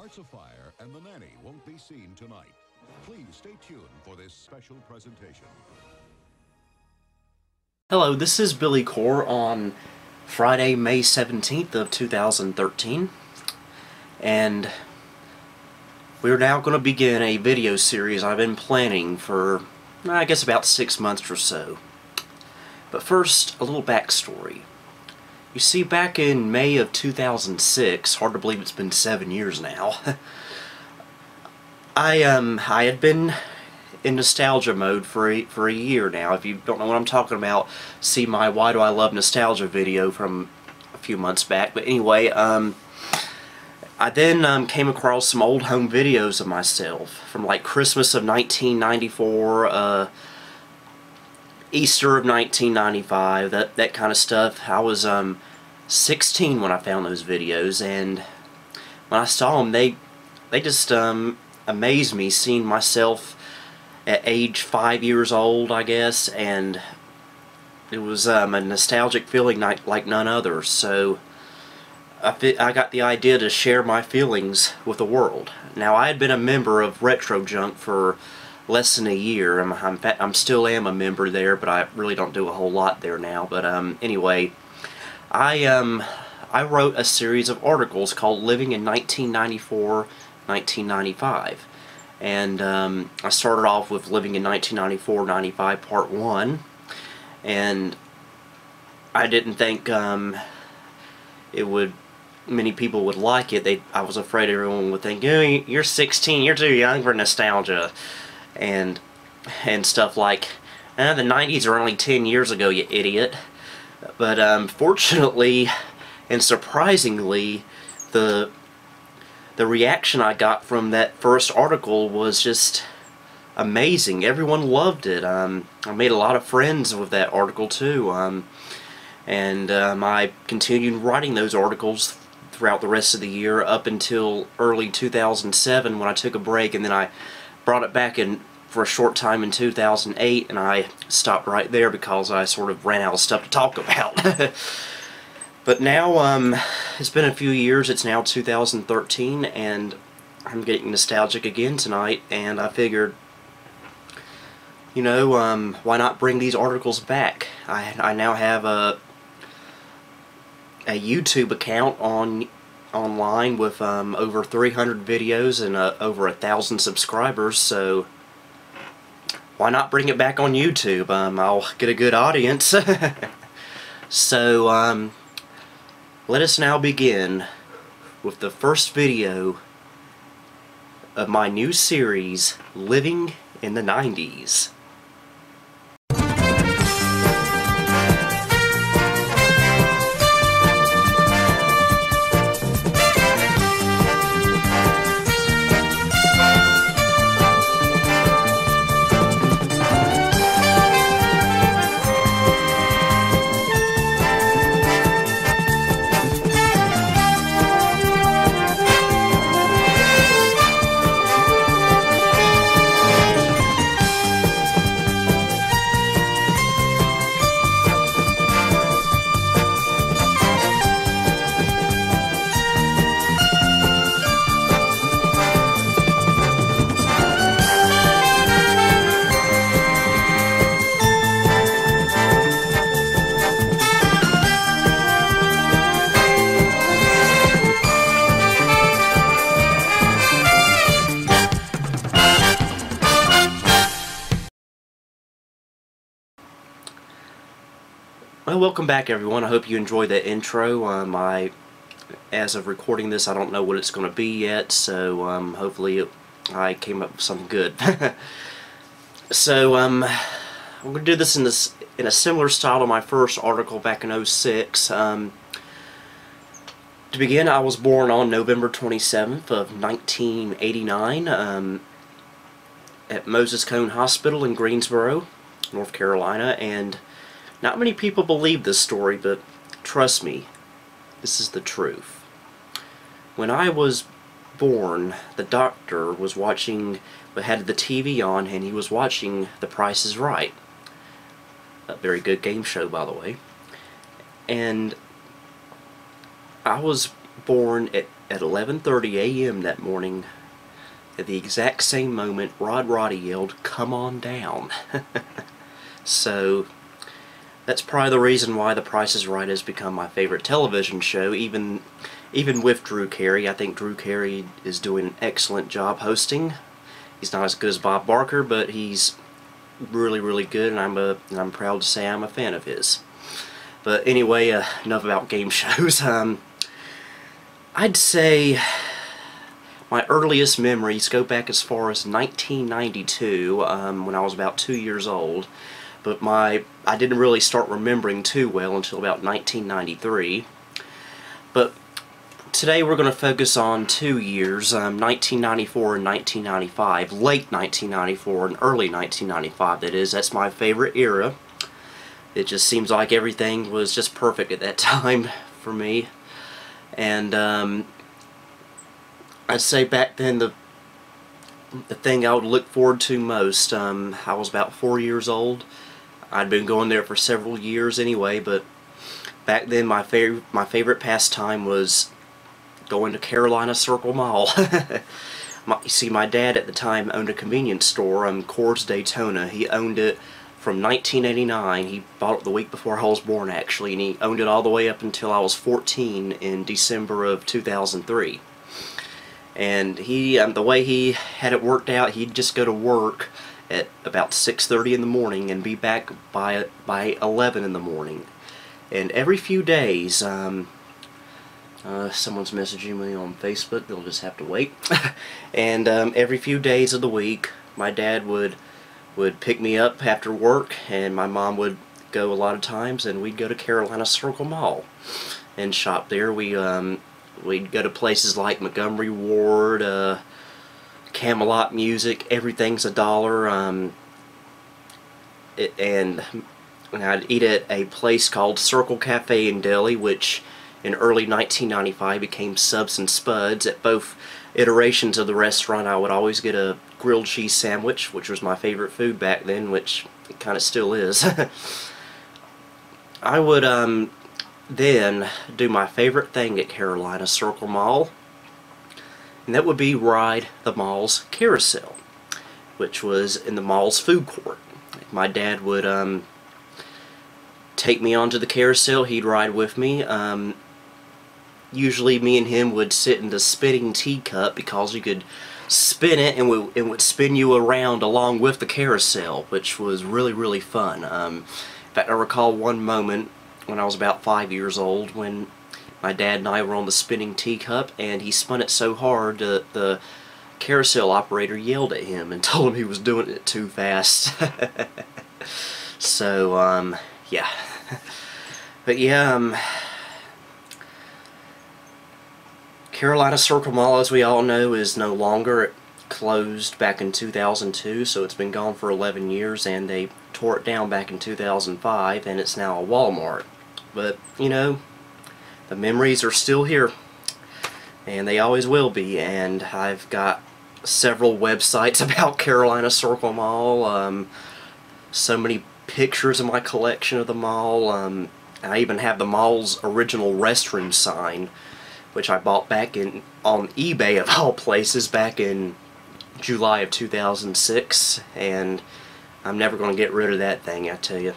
Hearts of Fire and The Nanny won't be seen tonight. Please stay tuned for this special presentation. Hello, this is Billy Core on Friday, May 17th of 2013. And we're now going to begin a video series I've been planning for, I guess, about 6 months or so. But first, a little backstory. You see, back in May of 2006, hard to believe it's been 7 years now, I had been in nostalgia mode for a year now. If you don't know what I'm talking about, see my Why Do I Love Nostalgia video from a few months back. But anyway, I then came across some old home videos of myself from like Christmas of 1994, Easter of 1995, that kind of stuff. I was 16 when I found those videos, and when I saw them, they just amazed me, seeing myself at age 5 years old, I guess, and it was a nostalgic feeling like none other. So I got the idea to share my feelings with the world. Now, I had been a member of Retro Junk for less than a year. I'm still am a member there, but I really don't do a whole lot there now. But anyway, I wrote a series of articles called Living in 1994-1995. And I started off with Living in 1994-95 Part 1, and I didn't think many people would like it. I was afraid everyone would think, oh, you're 16, you're too young for nostalgia, and stuff like, the 90s are only 10 years ago, you idiot. But fortunately and surprisingly, the reaction I got from that first article was just amazing. Everyone loved it. I made a lot of friends with that article too, and I continued writing those articles throughout the rest of the year up until early 2007, when I took a break, and then I brought it back in for a short time in 2008, and I stopped right there because I sort of ran out of stuff to talk about. But now, it's been a few years. It's now 2013, and I'm getting nostalgic again tonight, and I figured, you know, why not bring these articles back? I now have a YouTube account online with over 300 videos and over 1,000 subscribers, so why not bring it back on YouTube? I'll get a good audience. So, let us now begin with the first video of my new series, Living in the 90s. Well, welcome back, everyone. I hope you enjoyed that intro. As of recording this, I don't know what it's going to be yet, so hopefully I came up with something good. So I'm going to do this in a similar style to my first article back in 06. To begin, I was born on November 27th of 1989 at Moses Cone Hospital in Greensboro, North Carolina, and not many people believe this story, but trust me, this is the truth. When I was born, the doctor was had the TV on, and he was watching The Price is Right. A very good game show, by the way. And I was born at 11:30 a.m. that morning, at the exact same moment, Roddy yelled, "Come on down." So that's probably the reason why The Price is Right has become my favorite television show, even with Drew Carey. I think Drew Carey is doing an excellent job hosting. He's not as good as Bob Barker, but he's really good, and I'm proud to say I'm a fan of his. But anyway, enough about game shows. I'd say my earliest memories go back as far as 1992, when I was about 2 years old. But I didn't really start remembering too well until about 1993. But today we're going to focus on 2 years, 1994 and 1995, late 1994 and early 1995 that is. That's my favorite era. It just seems like everything was just perfect at that time for me. And I'd say back then the thing I would look forward to most, I was about 4 years old. I'd been going there for several years anyway, but back then my favorite pastime was going to Carolina Circle Mall. You see, my dad at the time owned a convenience store, Coors Daytona. He owned it from 1989. He bought it the week before I was born, actually, and he owned it all the way up until I was 14 in December of 2003. And the way he had it worked out, he'd just go to work at about 6:30 in the morning and be back by 11 in the morning. And every few days, someone's messaging me on Facebook, they'll just have to wait. And every few days of the week, my dad would pick me up after work, and my mom would go a lot of times, and we'd go to Carolina Circle Mall and shop there. We'd go to places like Montgomery Ward, Camelot Music. Everything's $1. And I'd eat at a place called Circle Cafe and Deli, which in early 1995 became Subs and Spuds. At both iterations of the restaurant, I would always get a grilled cheese sandwich, which was my favorite food back then, which it kind of still is. I would then do my favorite thing at Carolina Circle Mall, and that would be ride the mall's carousel, which was in the mall's food court. My dad would take me onto the carousel. He'd ride with me. Usually me and him would sit in the spinning teacup because you could spin it and it would spin you around along with the carousel, which was really fun. In fact, I recall one moment when I was about 5 years old when my dad and I were on the spinning teacup, and he spun it so hard that the carousel operator yelled at him and told him he was doing it too fast. So, yeah. But yeah, Carolina Circle Mall, as we all know, is no longer. It closed back in 2002, so it's been gone for 11 years, and they tore it down back in 2005, and it's now a Walmart. But, you know, the memories are still here, and they always will be. And I've got several websites about Carolina Circle Mall, so many pictures in my collection of the mall. I even have the mall's original restroom sign, which I bought back on eBay of all places back in July of 2006, and I'm never going to get rid of that thing, I tell you.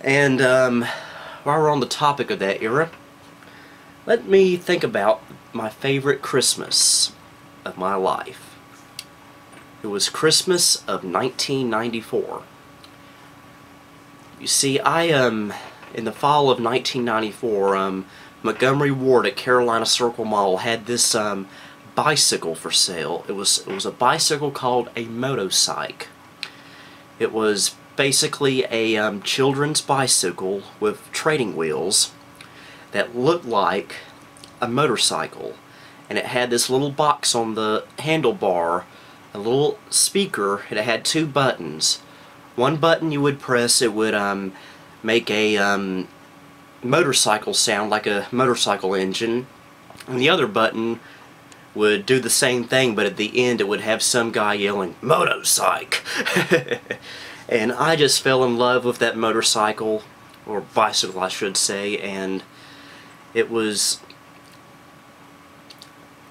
And while we're on the topic of that era, let me think about my favorite Christmas of my life. It was Christmas of 1994. You see, in the fall of 1994, Montgomery Ward at Carolina Circle Mall had this bicycle for sale. It was a bicycle called a motorcycle. It was basically a children's bicycle with training wheels that looked like a motorcycle, and it had this little box on the handlebar, a little speaker, and it had two buttons. One button you would press, it would make a motorcycle sound like a motorcycle engine, and the other button would do the same thing, but at the end it would have some guy yelling, "Motorcycle!" And I just fell in love with that motorcycle, or bicycle I should say, and it was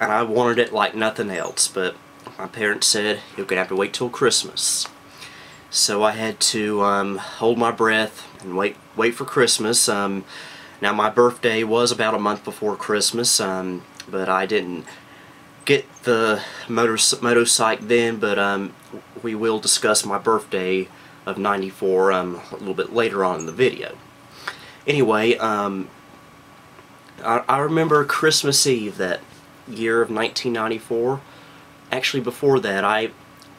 and I wanted it like nothing else, but my parents said you're gonna have to wait till Christmas. So I had to hold my breath and wait for Christmas. Now my birthday was about a month before Christmas, but I didn't get the motorcycle then, but we will discuss my birthday of '94 a little bit later on in the video. Anyway, I remember Christmas Eve that year of 1994. Actually, before that,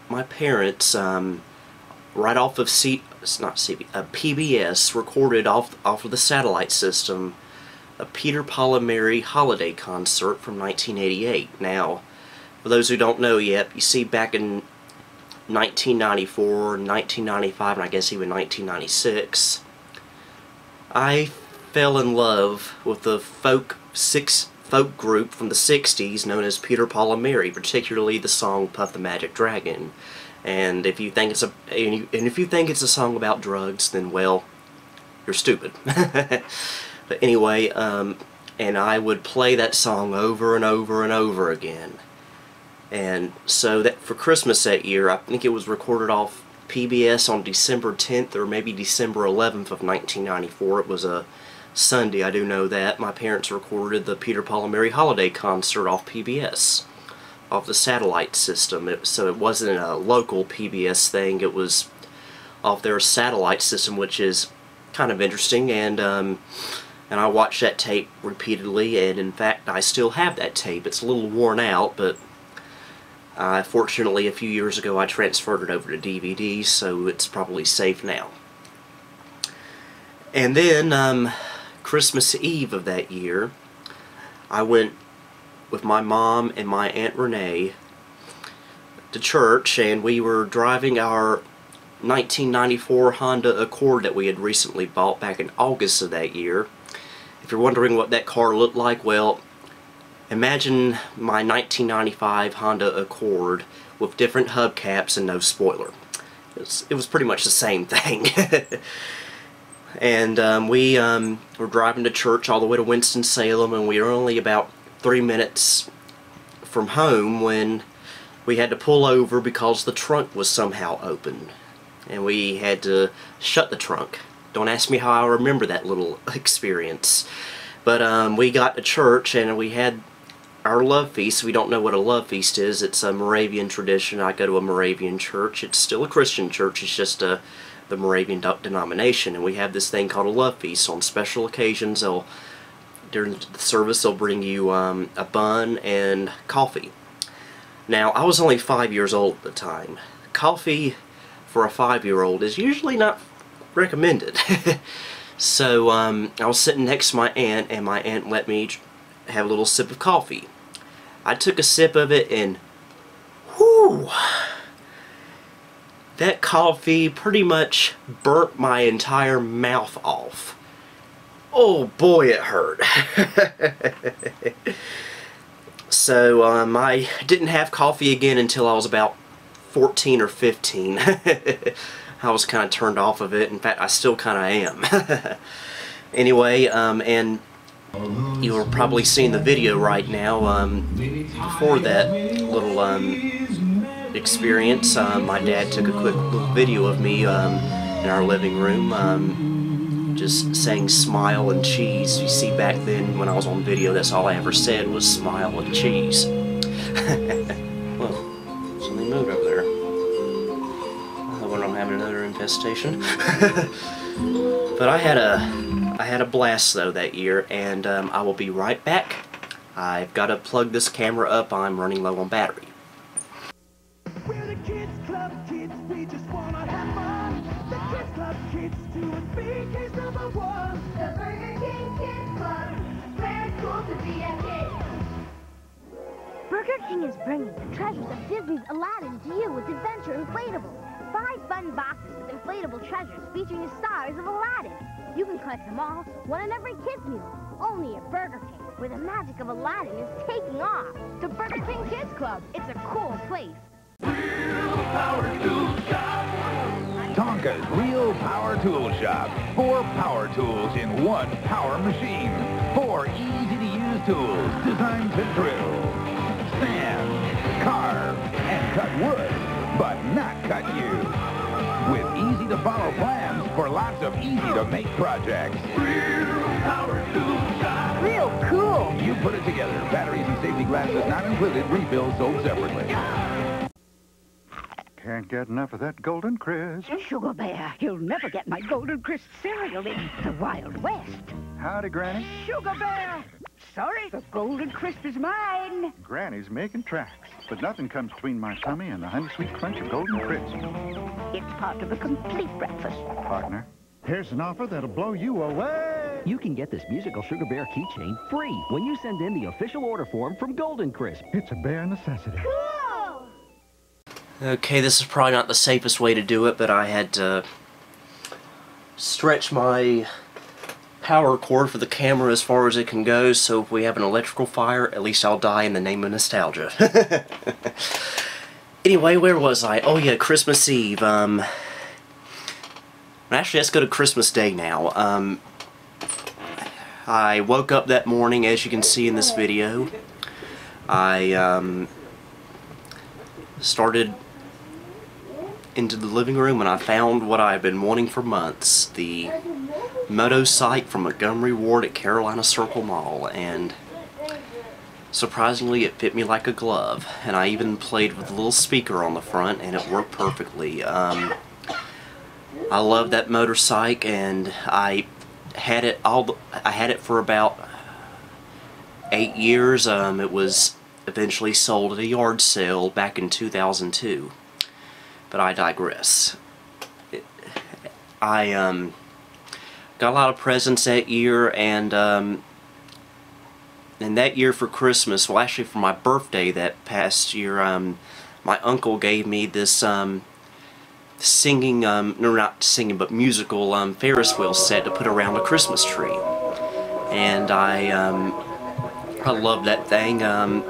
my parents, right off of PBS, recorded off of the satellite system a Peter, Paul and Mary holiday concert from 1988. Now, for those who don't know yet, you see back in 1994, 1995, and I guess even 1996, I fell in love with the folk group from the 60s known as Peter, Paul and Mary, particularly the song Puff the Magic Dragon. And if you think it's a song about drugs, then well, you're stupid. But anyway, and I would play that song over and over and over again. And so that for Christmas that year, I think it was recorded off PBS on December 10th or maybe December 11th of 1994. It was a Sunday, I do know that. My parents recorded the Peter, Paul and Mary holiday concert off PBS, off the satellite system. So it wasn't a local PBS thing, it was off their satellite system, which is kind of interesting. And I watched that tape repeatedly, and in fact I still have that tape. It's a little worn out, but fortunately a few years ago I transferred it over to DVD, so it's probably safe now. And then Christmas Eve of that year, I went with my mom and my Aunt Renee to church, and we were driving our 1994 Honda Accord that we had recently bought back in August of that year. If you're wondering what that car looked like, well, imagine my 1995 Honda Accord with different hubcaps and no spoiler. It was pretty much the same thing. And we were driving to church all the way to Winston-Salem, and we were only about 3 minutes from home when we had to pull over because the trunk was somehow open, and we had to shut the trunk. Don't ask me how I remember that little experience. But we got to church and we had our love feast. We don't know what a love feast is. It's a Moravian tradition. I go to a Moravian church. It's still a Christian church. It's just the Moravian denomination. And we have this thing called a love feast. On special occasions, during the service, they'll bring you a bun and coffee. Now, I was only 5 years old at the time. Coffee for a 5-year-old is usually not recommended. So I was sitting next to my aunt, and my aunt let me have a little sip of coffee. I took a sip of it, and whew, that coffee pretty much burnt my entire mouth off. Oh boy, it hurt. So I didn't have coffee again until I was about 14 or 15. I was kind of turned off of it. In fact, I still kind of am. Anyway, and you're probably seeing the video right now. Before that little experience, my dad took a quick little video of me in our living room, just saying smile and cheese. You see, back then when I was on video, that's all I ever said was smile and cheese. Whoa, something moved over there. I hope I don't have another infestation. But I had a blast though that year, and I will be right back. I've got to plug this camera up. I'm running low on battery. We're the Kids Club kids, we just wanna have fun. The Kids Club kids, to a big case number one. The Burger King Kids Club, where it's cool to be a kid. Burger King is bringing the treasures of Disney's Aladdin to you with Adventure Inflatables. 5 fun boxes with inflatable treasures featuring the stars of Aladdin. You can collect them all, one in every kid's meal. Only at Burger King, where the magic of Aladdin is taking off. The Burger King Kids Club, it's a cool place. Power Tool Shop. Tonka's Real Power Tool Shop. 4 power tools in 1 power machine. 4 easy-to-use tools designed to drill, cut you. With easy-to-follow plans for lots of easy-to-make projects. Real power tool shop. Real cool. You put it together. Batteries and safety glasses not included. Refills sold separately. Can't get enough of that Golden Crisp. Sugar Bear, you'll never get my Golden Crisp cereal in the Wild West. Howdy, Granny. Sugar Bear! Sorry, the Golden Crisp is mine. Granny's making tracks, but nothing comes between my tummy and the honey sweet crunch of Golden Crisp. It's part of a complete breakfast. Partner, here's an offer that'll blow you away. You can get this musical Sugar Bear keychain free when you send in the official order form from Golden Crisp. It's a bare necessity. Cool! Okay, this is probably not the safest way to do it, but I had to stretch my power cord for the camera as far as it can go, so if we have an electrical fire, at least I'll die in the name of nostalgia. Anyway, where was I? Oh yeah, Christmas Eve. Actually, let's go to Christmas Day now. I woke up that morning, as you can see in this video. I started into the living room and I found what I've been wanting for months, the moto sight from Montgomery Ward at Carolina Circle Mall, and surprisingly it fit me like a glove, and I even played with a little speaker on the front and it worked perfectly. I love that motorcycle, and I had it for about 8 years. It was eventually sold at a yard sale back in 2002, but I digress. I got a lot of presents that year, and that year for Christmas, well actually for my birthday that past year, my uncle gave me this singing, no not singing but musical Ferris wheel set to put around a Christmas tree, and I love that thing, and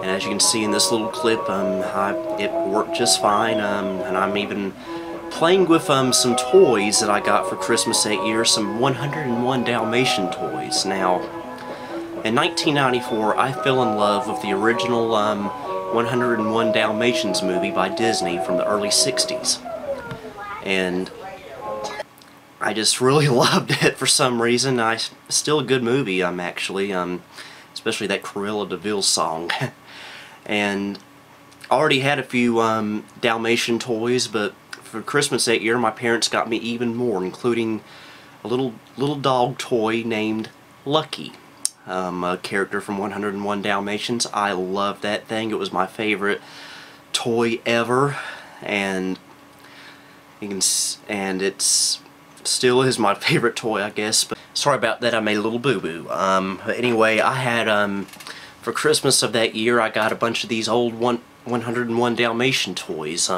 as you can see in this little clip, it worked just fine, and I'm even playing with some toys that I got for Christmas that year, some 101 Dalmatian toys. Now, in 1994, I fell in love with the original 101 Dalmatians movie by Disney from the early 60s. And I just really loved it for some reason. It's still a good movie, actually, especially that Cruella de Vil song. And I already had a few Dalmatian toys, but for Christmas that year, my parents got me even more, including a little dog toy named Lucky, a character from 101 Dalmatians. I love that thing. It was my favorite toy ever, and it's still is my favorite toy, I guess. But sorry about that. I made a little boo-boo. But anyway, I had for Christmas of that year, I got a bunch of these old 101 Dalmatian toys,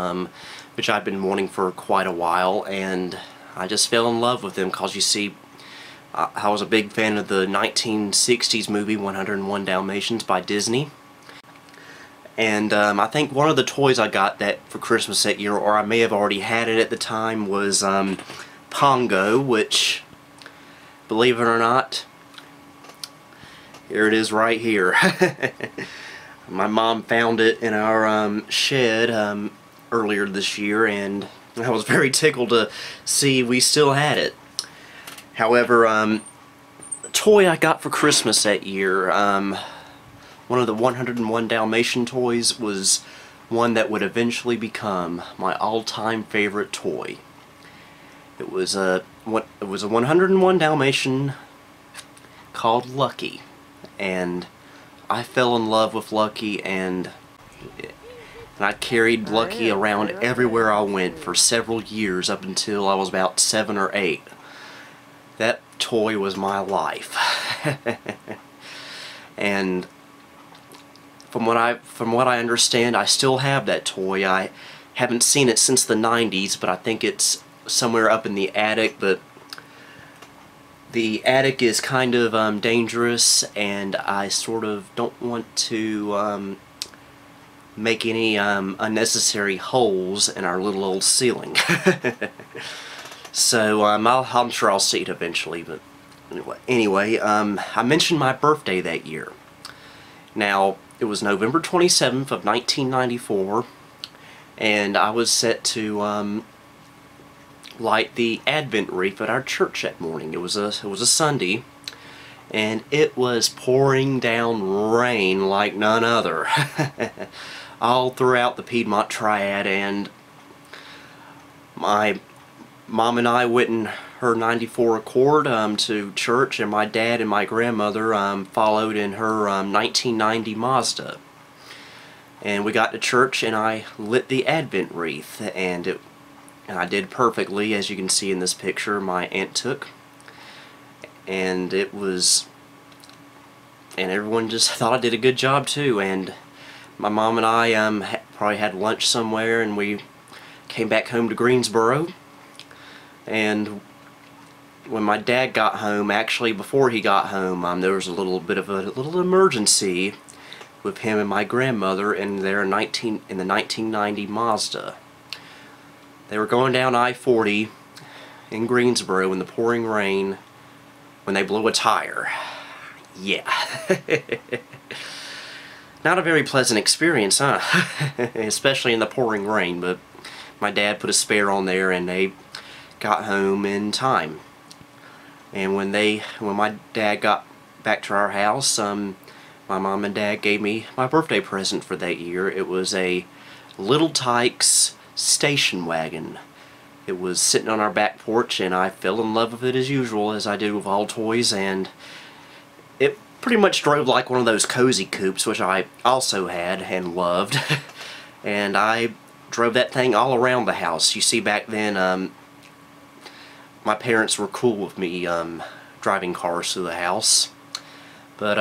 which I've been wanting for quite a while, and I just fell in love with them because, you see, I was a big fan of the 1960s movie 101 Dalmatians by Disney. And I think one of the toys I got that for Christmas that year, or I may have already had it at the time, was Pongo, which, believe it or not, here it is right here. My mom found it in our shed earlier this year, and I was very tickled to see we still had it. However, the toy I got for Christmas that year, one of the 101 Dalmatian toys, was one that would eventually become my all-time favorite toy. It was a 101 Dalmatian called Lucky, and I fell in love with Lucky, and I carried Lucky around everywhere I went for several years up until I was about 7 or 8. That toy was my life. And from what I understand, I still have that toy. I haven't seen it since the 90s, but I think it's somewhere up in the attic. But the attic is kind of dangerous, and I sort of don't want to make any unnecessary holes in our little old ceiling. So I'm sure I'll see it eventually. But anyway, I mentioned my birthday that year. Now, it was November 27th of 1994, and I was set to light the Advent wreath at our church that morning. It was a Sunday, and it was pouring down rain like none other all throughout the Piedmont Triad, and my mom and I went in her 94 Accord to church, and my dad and my grandmother followed in her 1990 Mazda. And we got to church, and I lit the Advent wreath, and I did perfectly, as you can see in this picture my aunt took. And everyone just thought I did a good job too. And my mom and I probably had lunch somewhere, and we came back home to Greensboro. And when my dad got home, actually before he got home, there was a little bit of a little emergency with him and my grandmother in their 1990 Mazda. They were going down I-40 in Greensboro in the pouring rain when they blew a tire. Yeah. Not a very pleasant experience, huh? Especially in the pouring rain, but my dad put a spare on there, and they got home in time. And when my dad got back to our house, my mom and dad gave me my birthday present for that year. It was a Little Tykes station wagon. It was sitting on our back porch, and I fell in love with it as usual, as I did with all toys, and it pretty much drove like one of those cozy coupes, which I also had and loved. And I drove that thing all around the house. You see, back then my parents were cool with me driving cars through the house, but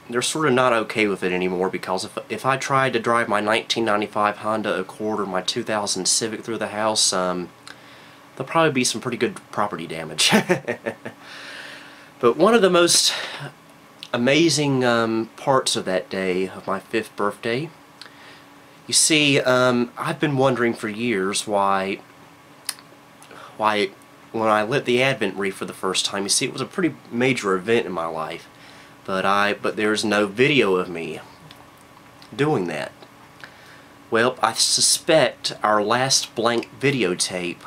they're sort of not okay with it anymore, because if I tried to drive my 1995 Honda Accord or my 2000 Civic through the house, there'll probably be some pretty good property damage. But one of the most amazing parts of that day, of my 5th birthday, you see, I've been wondering for years why when I lit the Advent wreath for the first time. You see, it was a pretty major event in my life, but there's no video of me doing that. Well, I suspect our last blank videotape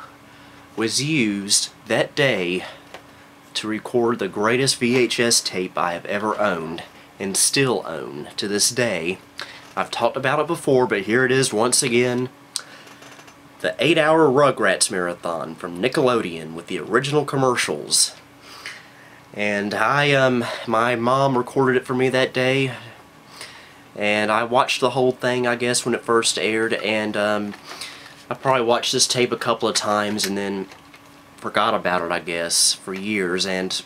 was used that day to record the greatest VHS tape I have ever owned, and still own to this day. I've talked about it before, but here it is once again. The 8-hour Rugrats marathon from Nickelodeon with the original commercials. And my mom recorded it for me that day, and I watched the whole thing, I guess, when it first aired, and I probably watched this tape a couple of times and then forgot about it, I guess, for years. And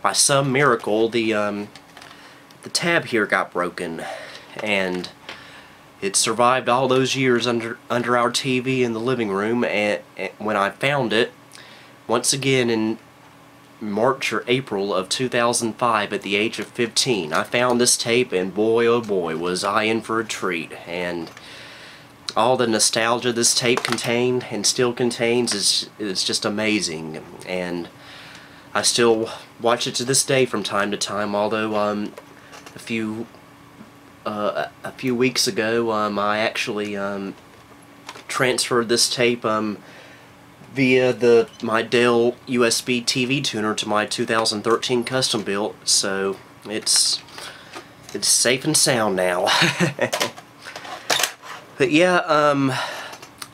by some miracle, the tab here got broken, and it survived all those years under our TV in the living room. And when I found it, once again in March or April of 2005, at the age of 15, I found this tape, and boy oh boy was I in for a treat. And all the nostalgia this tape contained and still contains is just amazing. And I still watch it to this day from time to time, although a few weeks ago I actually transferred this tape via my Dell USB TV tuner to my 2013 custom built, so it's safe and sound now. But yeah,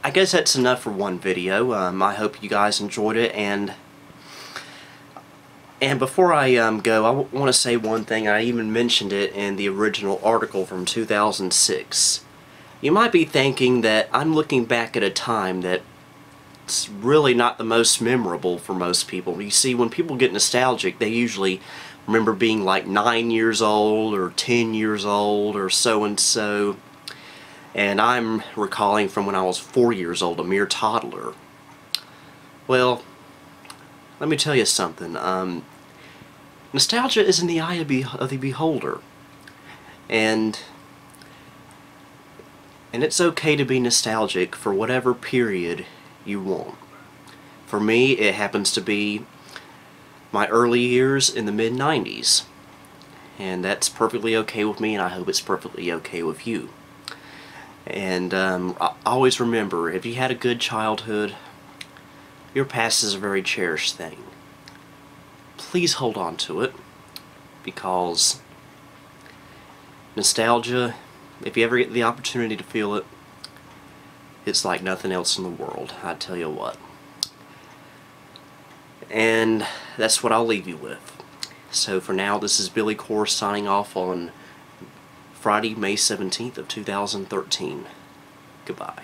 I guess that's enough for one video. I hope you guys enjoyed it, and before I go, I want to say one thing. I even mentioned it in the original article from 2006. You might be thinking that I'm looking back at a time that's really not the most memorable for most people. You see, when people get nostalgic, they usually remember being like 9 years old or 10 years old or so-and-so. And I'm recalling from when I was 4 years old, a mere toddler. Well, let me tell you something. Nostalgia is in the eye of the beholder. And it's okay to be nostalgic for whatever period you want. For me, it happens to be my early years in the mid-90s. And that's perfectly okay with me, and I hope it's perfectly okay with you. And always remember, if you had a good childhood, your past is a very cherished thing. Please hold on to it, because nostalgia, if you ever get the opportunity to feel it, it's like nothing else in the world, I tell you what. And that's what I'll leave you with. So for now, this is Billy Core signing off on Friday, May 17th of 2013. Goodbye.